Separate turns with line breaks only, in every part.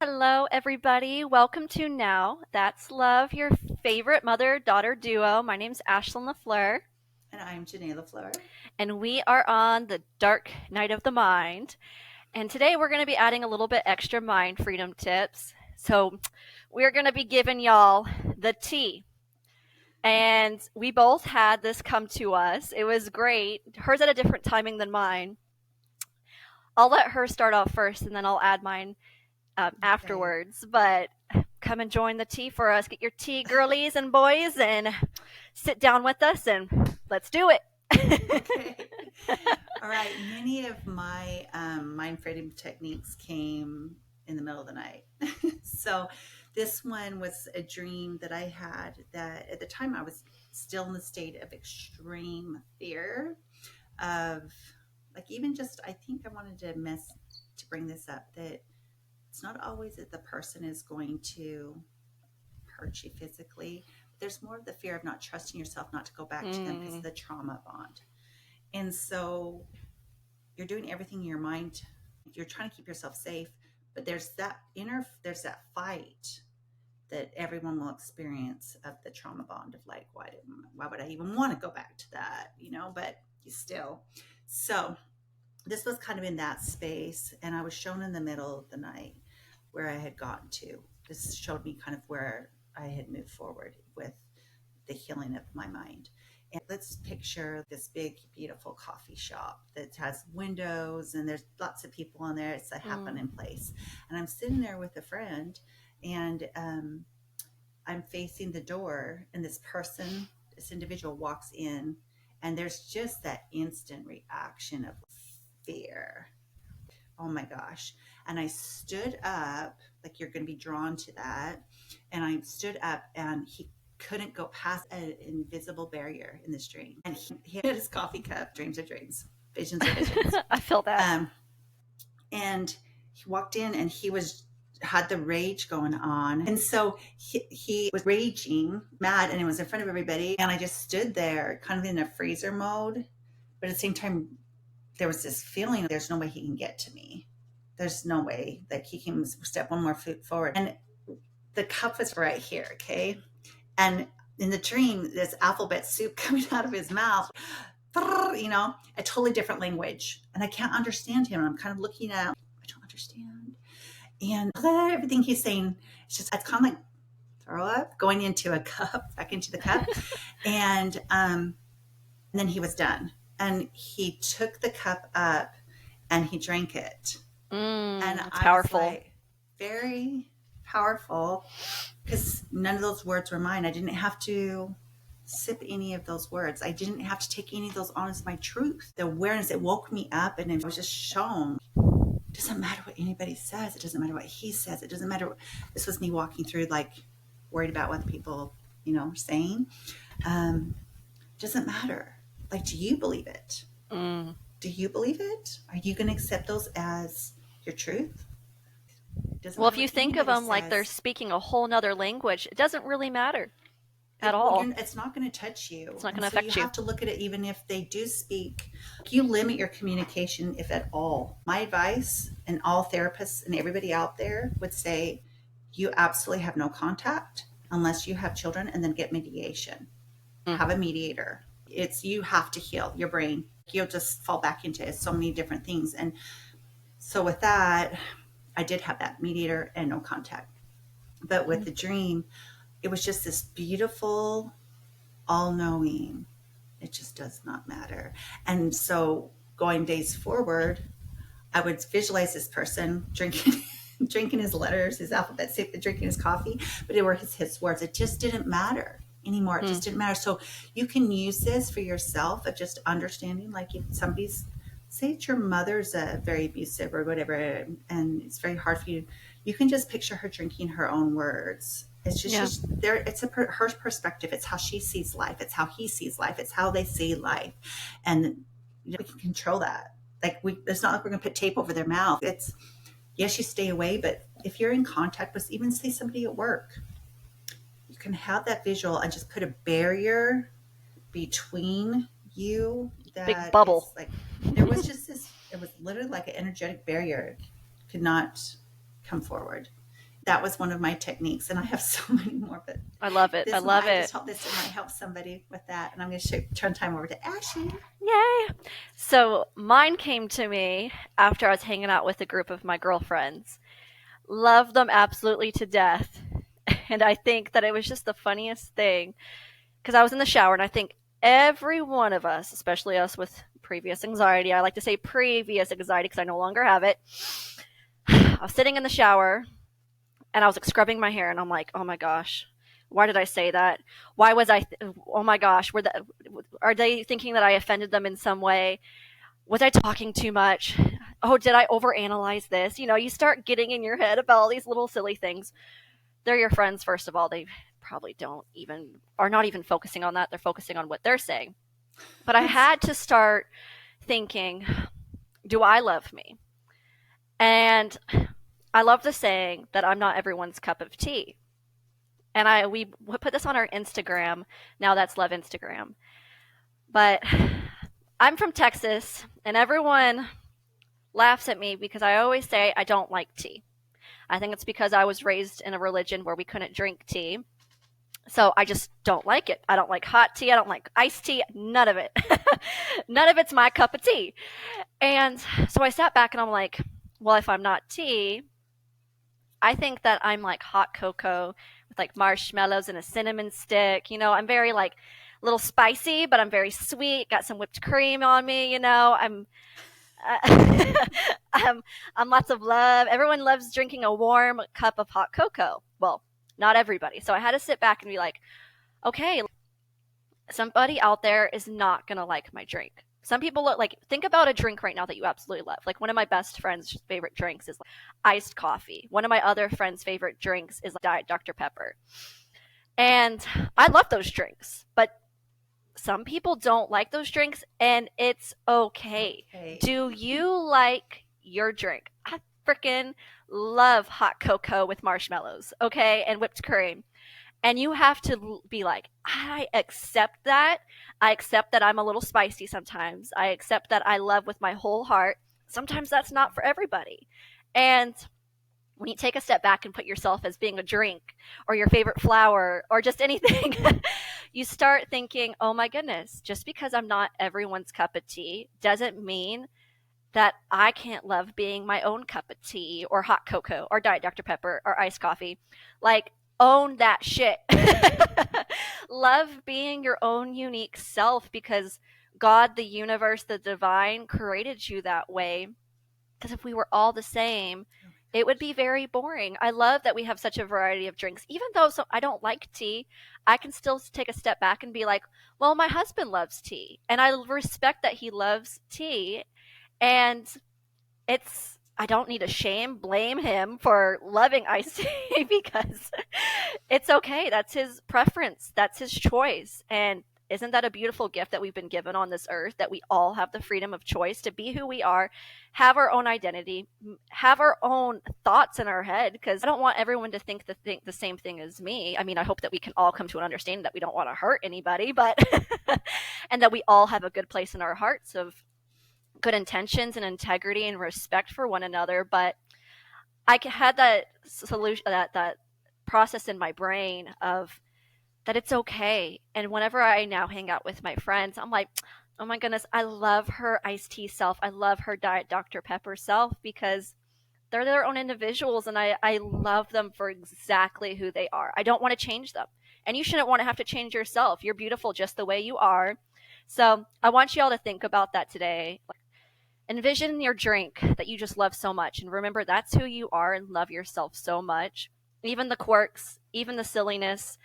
Hello, everybody. Welcome to Now That's Love, your favorite mother daughter duo. My name's Ashlyn LaFleur,
And I'm Janae LaFleur.
and we are on the dark night of the mind. And today we're going to be adding a little bit extra mind freedom tips. So, we're going to be giving y'all the tea. And we both had this come to us. It was great. Hers at a different timing than mine. I'll let her start off first, and then I'll add mine
Okay.
afterwards. But come and join the tea for us. Get your tea, girlies and boys, and sit down with us and let's do it.
Okay. All right. Many of my mind freedom techniques came in the middle of the night. So this one was a dream that I had that at the time I was still in the state of extreme fear of like even just I think I wanted to bring this up that it's not always that the person is going to hurt you physically. There's more of the fear of not trusting yourself not to go back to them because of
Mm.
the trauma bond. And so you're doing everything in your mind. You're trying to keep yourself safe, but there's that fight that everyone will experience of the trauma bond of like, why would I even want to go back to that? But you still. So this was kind of in that space. And I was shown in the middle of the night where I had gotten to. This showed me kind of where I had moved forward with the healing of my mind. And let's picture this big, beautiful coffee shop that has windows and there's lots of people in there. It's a
Mm.
happening place. And I'm sitting there with a friend and I'm facing the door, and this individual walks in, and there's just that instant reaction of fear. Oh my gosh. And I stood up, like you're going to be drawn to that. And I stood up, and he couldn't go past an invisible barrier in this dream. And he had his coffee cup, dreams are dreams, visions are visions.
I feel that.
Um, and he walked in, and he had the rage going on. And so he was raging, mad, and it was in front of everybody. And I just stood there kind of in a freezer mode. But at the same time, there was this feeling there's no way he can get to me. There's no way that he can step one more foot forward. And the cup was right here, okay? And in the dream, this alphabet soup coming out of his mouth, a totally different language. And I can't understand him. I'm kind of looking at, I don't understand. And everything he's saying, it's kind of like throw up, going into a cup, back into the cup. And then he was done. And he took the cup up and he drank it. And
It's
I was
powerful.
like, very powerful because none of those words were mine. I didn't have to sip any of those words. I didn't have to take any of those on as my truth. The awareness, it woke me up and it was just shown. It doesn't matter what anybody says. It doesn't matter what he says. It doesn't matter. This was me walking through, like, worried about what the people, are saying. Doesn't matter. Like, do you believe it?
Mm.
Do you believe it? Are you going to accept those as your truth? It doesn't
Well, if
matter
you
what
think of
anybody
them like they're
says.
speaking a whole nother language, it doesn't really matter at all.
It's not going to touch
It's
you.
not going
And
to
so you
affect you.
have to look at it even if they do speak. You limit your communication, if at all. My advice, and all therapists and everybody out there would say, you absolutely have no contact unless you have children, and then get mediation.
Mm.
Have a mediator. You have to heal your brain. You'll just fall back into so many different things. And so with that, I did have that mediator and no contact. But with the dream, it was just this beautiful, all knowing. It just does not matter. And so going days forward, I would visualize this person drinking drinking his letters, his alphabet soup, drinking his coffee, but it were his words. It just didn't matter anymore. It
Mm.
just didn't matter. So you can use this for yourself of just understanding, like if somebody's, say it's your mother's very abusive or whatever, and it's very hard for you, you can just picture her drinking her own words. It's just
Yeah.
she's there. It's her perspective. It's how she sees life. It's how he sees life. It's how they see life, and we can control that. Like it's not like we're going to put tape over their mouth. It's yes, you stay away, but if you're in contact with, even say somebody at work, you can have that visual and just put a barrier between you
Big
that
bubble.
is like there was just this. It was literally like an energetic barrier, could not come forward. that was one of my techniques, and I have so many more. But
I love it. I
this,
love
I just
it.
hope this might help somebody with that. And I'm going to turn time over to Ashley.
Yay. So mine came to me after I was hanging out with a group of my girlfriends. Love them absolutely to death. And I think that it was just the funniest thing because I was in the shower and I think every one of us, especially us with previous anxiety, I like to say previous anxiety because I no longer have it. I was sitting in the shower and I was like scrubbing my hair and I'm like, oh my gosh, why did I say that? Why was oh my gosh, are they thinking that I offended them in some way? Was I talking too much? Oh, did I overanalyze this? You start getting in your head about all these little silly things. They're your friends, first of all. They probably are not even focusing on that. They're focusing on what they're saying. But I had to start thinking, do I love me? And I love the saying that I'm not everyone's cup of tea. And we put this on our Instagram. Now that's Love Instagram. But I'm from Texas, and everyone laughs at me because I always say I don't like tea. I think it's because I was raised in a religion where we couldn't drink tea. So I just don't like it. I don't like hot tea. I don't like iced tea. None of it. None of it's my cup of tea. And so I sat back and I'm like, well, if I'm not tea, I think that I'm like hot cocoa with like marshmallows and a cinnamon stick. I'm very like a little spicy, but I'm very sweet. Got some whipped cream on me. I'm lots of love. Everyone loves drinking a warm cup of hot cocoa. Well, not everybody. So I had to sit back and be like, okay, somebody out there is not going to like my drink. Some people think about a drink right now that you absolutely love. Like one of my best friend's favorite drinks is like iced coffee. One of my other friends' favorite drinks is like Diet Dr. Pepper. And I love those drinks, but some people don't like those drinks and it's okay. Do you like your drink? I freaking love hot cocoa with marshmallows, okay, and whipped cream. And you have to be like, I accept that. I accept that I'm a little spicy sometimes. I accept that I love with my whole heart. Sometimes that's not for everybody. And when you take a step back and put yourself as being a drink or your favorite flower or just anything, you start thinking, oh my goodness, just because I'm not everyone's cup of tea doesn't mean that I can't love being my own cup of tea or hot cocoa or Diet Dr. Pepper or iced coffee. Like, own that shit. Love being your own unique self because God, the universe, the divine created you that way. Because if we were all the same, it would be very boring. I love that we have such a variety of drinks. Even though I don't like tea, I can still take a step back and be like, well, my husband loves tea. And I respect that he loves tea. And I don't need to blame him for loving iced tea because it's okay. That's his preference. That's his choice. And isn't that a beautiful gift that we've been given on this earth, that we all have the freedom of choice to be who we are, have our own identity, have our own thoughts in our head? Because I don't want everyone to think the same thing as me. I mean, I hope that we can all come to an understanding that we don't want to hurt anybody, but and that we all have a good place in our hearts of good intentions and integrity and respect for one another. But I had that solution, that process in my brain of that it's okay. And whenever I now hang out with my friends, I'm like, oh my goodness, I love her iced tea self. I love her Diet Dr. Pepper self because they're their own individuals and I love them for exactly who they are. I don't want to change them. And you shouldn't want to have to change yourself. You're beautiful just the way you are. So I want you all to think about that today. Envision your drink that you just love so much. And remember, that's who you are, and love yourself so much. Even the quirks, even the silliness,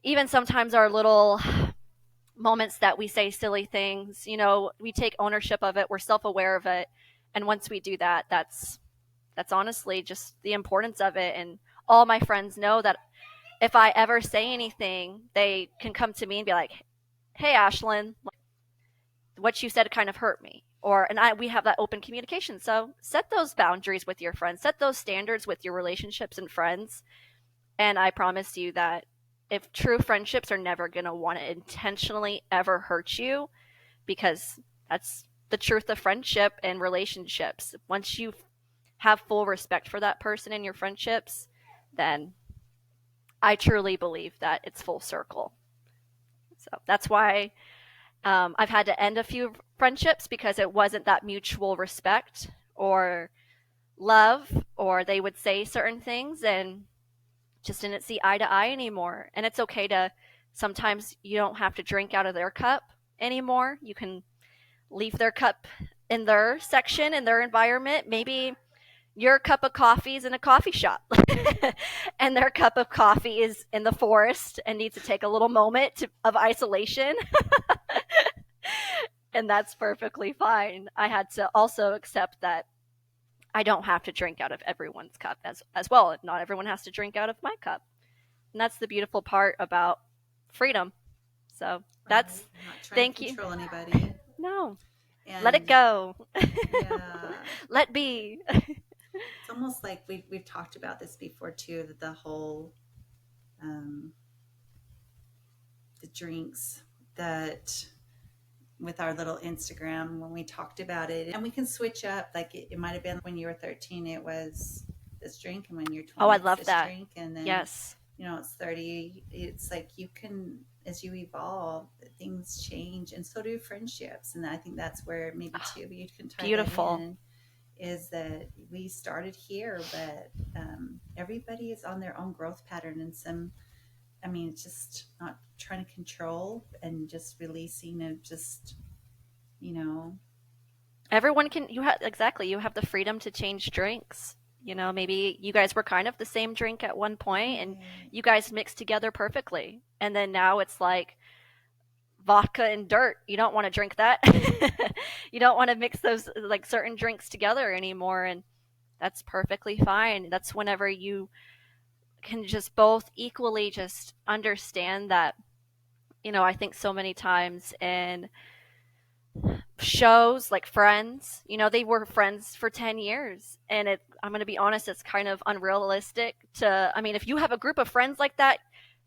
even sometimes our little moments that we say silly things, we take ownership of it. We're self-aware of it. And once we do that, that's honestly just the importance of it. And all my friends know that if I ever say anything, they can come to me and be like, hey, Ashlyn, what you said kind of hurt me. We have that open communication. So set those boundaries with your friends, set those standards with your relationships and friends. And I promise you that if true friendships are never going to want to intentionally ever hurt you, because that's the truth of friendship and relationships. Once you have full respect for that person in your friendships, then I truly believe that it's full circle. So that's why I've had to end a few friendships because it wasn't that mutual respect or love, or they would say certain things and just didn't see eye to eye anymore. And it's okay to sometimes you don't have to drink out of their cup anymore. You can leave their cup in their section, in their environment. Maybe your cup of coffee is in a coffee shop and their cup of coffee is in the forest and needs to take a little moment of isolation. And that's perfectly fine. I had to also accept that I don't have to drink out of everyone's cup as well. Not everyone has to drink out of my cup. And that's the beautiful part about freedom. So that's,
Right. Not trying to
thank you.
control anybody.
No, let it
And
go.
yeah,
Let be.
it's almost like we've talked about this before too, that the whole um, the drinks that with our little Instagram when we talked about it, and we can switch up. Like it might have been when you were 13, it was this drink, and when you're
Oh,
20,
I
it's
love
this
that.
drink, and then
Yes.
it's 30. It's like you can, as you evolve, things change, and so do friendships. And I think that's where maybe
Oh,
too you can tie that
beautiful.
in. Is that we started here, but everybody is on their own growth pattern, and some. I mean, it's just not trying to control and just releasing of just you know
Everyone can, you have, exactly, you have the freedom to change drinks. Maybe you guys were kind of the same drink at one point and
Right.
you guys mixed together perfectly. And then now it's like vodka and dirt. You don't want to drink that. You don't want to mix those like certain drinks together anymore. And that's perfectly fine. That's whenever you can just both equally just understand that, I think so many times in shows like Friends, they were friends for 10 years. And I'm going to be honest, it's kind of unrealistic to, I mean, if you have a group of friends like that,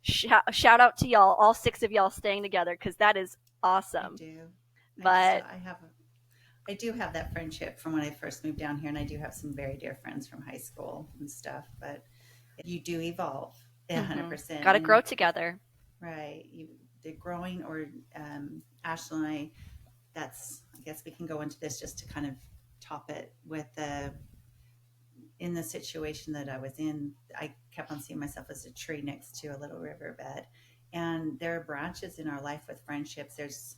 shout out to y'all, all six of y'all staying together, because that is
I
awesome.
do.
But
I do have that friendship from when I first moved down here, and I do have some very dear friends from high school and stuff. But you do evolve 100%,
got to grow
and
together.
right, the growing or Ashley and I. That's I guess we can go into this just to kind of top it with the in the situation that I was in, I kept on seeing myself as a tree next to a little riverbed. And there are branches in our life with friendships. There's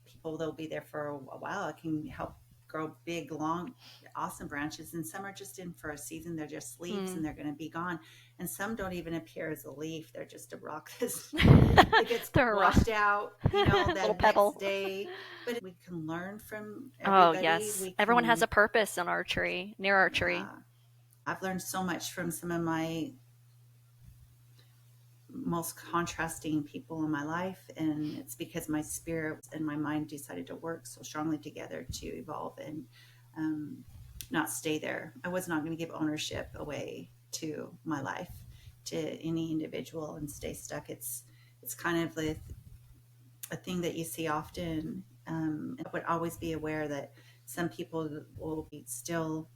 people that'll be there for a while. It can help grow big, long, awesome branches. And some are just in for a season. They're just leaves and
Mm.
they're going to be gone. And some don't even appear as a leaf. They're just a rock that gets
They're
washed out,
little
the next
pebble.
day. But we can learn from
Oh,
everybody.
yes.
We
Everyone has
can,
a purpose in our tree, near our tree.
yeah, I've learned so much from some of my most contrasting people in my life, and it's because my spirit and my mind decided to work so strongly together to evolve and um, not stay there. I was not going to give ownership away to my life to any individual and stay stuck. It's kind of like a thing that you see often. I would always be aware that some people will be still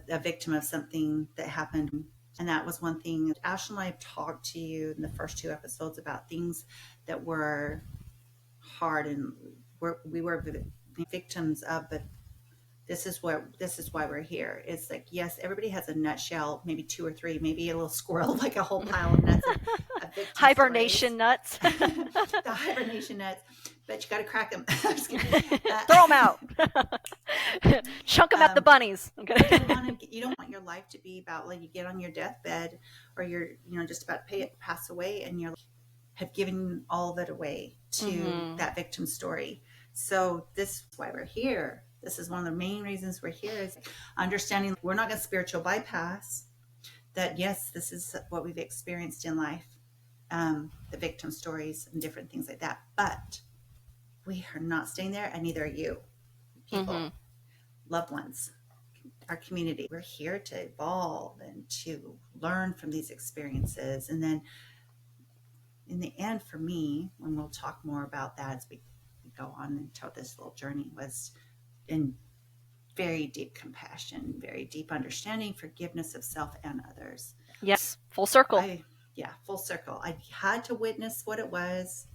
a victim of something that happened. And that was one thing. Ashley and I have talked to you in the first two episodes about things that were hard and we were victims of, but this is why we're here. It's like, yes, everybody has a nutshell, maybe two or three, maybe a little squirrel, like a whole pile of nuts of victim stories.
Hibernation nuts.
The hibernation nuts, but you got to crack them.
Throw them out. Chunk them at the
um,
bunnies.
you don't want your life to be about like you get on your deathbed or you're just about to pass away and you're have given all of it away to
Mm-hmm.
that victim story. So this is why we're here. This is one of the main reasons we're here is understanding we're not going to spiritual bypass that. Yes, this is what we've experienced in life, the victim stories and different things like that, but we are not staying there, and neither are you,
Mm-hmm.
people, loved ones, our community. We're here to evolve and to learn from these experiences. And then in the end, for me, when we'll talk more about that as we go on and tell this little journey, was in very deep compassion, very deep understanding, forgiveness of self and others.
Yes, full circle.
Yeah, full circle. I had to witness what it was,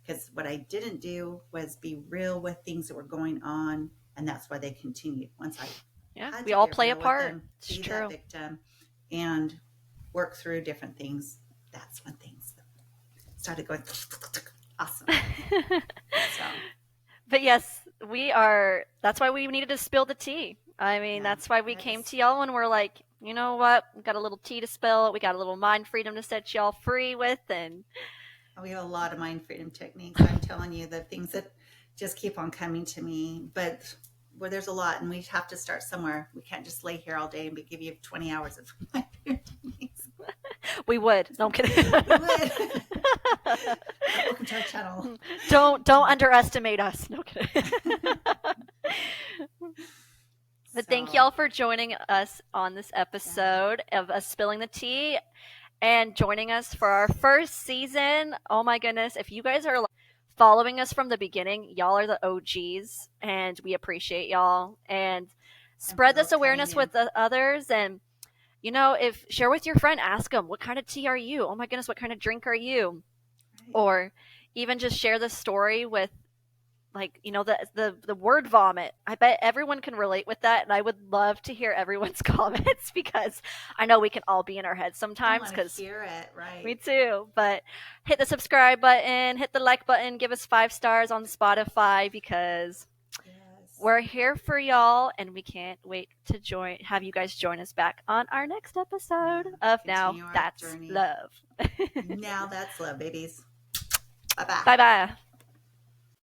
because what I didn't do was be real with things that were going on. And that's why they continued. Once I
Yeah,
had
we
to
all
get
play a
real with
part.
them,
It's
be that
true.
victim, and work through different things, that's when things started going awesome. So,
But yes, we are. That's why we needed to spill the tea. I mean,
yeah,
that's why we came
that's,
to y'all and we're like, you know what? We got a little tea to spill. We got a little mind freedom to set y'all free with, and
we have a lot of mind freedom techniques. I'm telling you, the things that just keep on coming to me. But well, there's a lot, and we have to start somewhere. We can't just lay here all day and give you 20 hours of mind freedom techniques.
we would. No, I'm kidding.
We would. Welcome to our channel.
Don't underestimate us. No kidding. But thank
So,
y'all for joining us on this
yeah.
episode of us spilling the tea and joining us for our first season. Oh my goodness. If you guys are following us from the beginning, y'all are the OGs and we appreciate y'all. And
And for
spread this
those coming
awareness
in,
with the others. And, you know, if share with your friend, ask them, what kind of tea are you? Oh my goodness, what kind of drink are you?
right?
Or even just share the story with, like, you know, the word vomit. I bet everyone can relate with that, and I would love to hear everyone's comments because I know we can all be in our heads
I
sometimes.
want to
Because
hear it,
me
right?
too. But hit the subscribe button, hit the like button, give us 5 stars on Spotify because
Yes.
we're here for y'all, and we can't wait to have you guys join us back on our next episode
Yeah.
of Now
Continue our
That's
journey.
Love.
Now that's love, babies. Bye bye.
Bye bye.